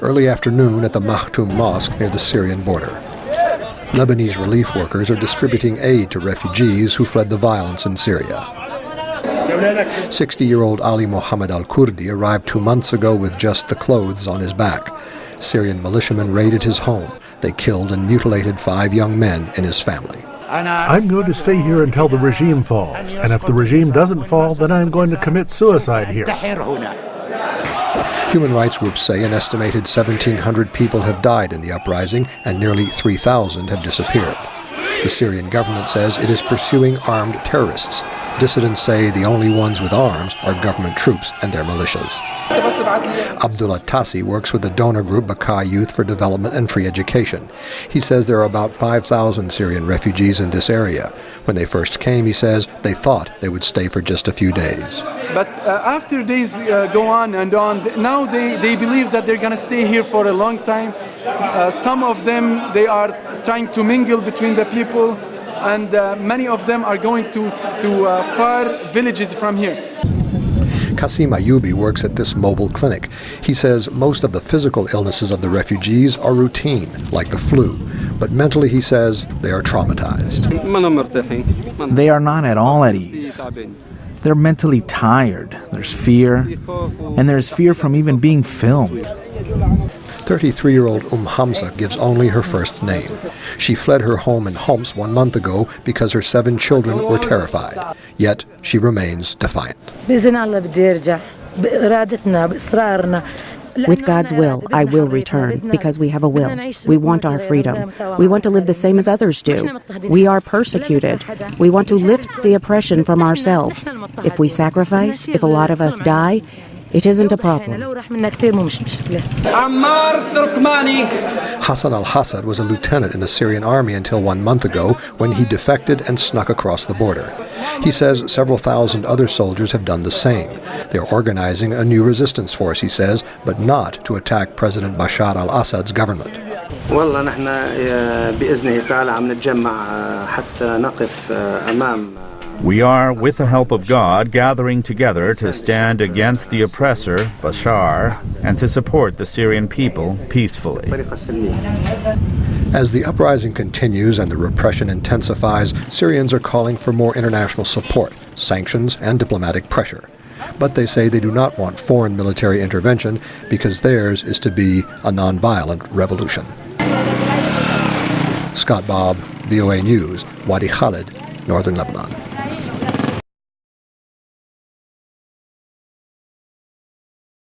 early afternoon at the Makhtoum Mosque near the Syrian border. Lebanese relief workers are distributing aid to refugees who fled the violence in Syria. 60-year-old Ali Mohammed al-Kurdi arrived 2 months ago with just the clothes on his back. Syrian militiamen raided his home. They killed and mutilated 5 young men in his family. I'm going to stay here until the regime falls, and if the regime doesn't fall, then I'm going to commit suicide here. Human rights groups say an estimated 1,700 people have died in the uprising and nearly 3,000 have disappeared. The Syrian government says it is pursuing armed terrorists. Dissidents say the only ones with arms are government troops and their militias. Abdullah Tassi works with the donor group Bakai Youth for Development and Free Education. He says there are about 5,000 Syrian refugees in this area. When they first came, he says, they thought they would stay for just a few days. But after days go on and on, now they believe that they're going to stay here for a long time. Some of them, they are trying to mingle between the people, and many of them are going to far villages from here. Qasim Ayubi works at this mobile clinic. He says most of the physical illnesses of the refugees are routine, like the flu. But mentally, he says, they are traumatized. They are not at all at ease. They're mentally tired. There's fear, and there's fear from even being filmed. 33-year-old Hamza gives only her first name. She fled her home in Homs 1 month ago because her 7 children were terrified. Yet she remains defiant. With God's will, I will return, because we have a will. We want our freedom. We want to live the same as others do. We are persecuted. We want to lift the oppression from ourselves. If we sacrifice, if a lot of us die, it isn't a problem. Hassan al-Assad was a lieutenant in the Syrian army until 1 month ago when he defected and snuck across the border. He says several thousand other soldiers have done the same. They're organizing a new resistance force, he says, but not to attack President Bashar al-Assad's government. We are, with the help of God, gathering together to stand against the oppressor, Bashar, and to support the Syrian people peacefully. As the uprising continues and the repression intensifies, Syrians are calling for more international support, sanctions, and diplomatic pressure. But they say they do not want foreign military intervention because theirs is to be a nonviolent revolution. Scott Bobb, VOA News, Wadi, Khaled, Northern Lebanon.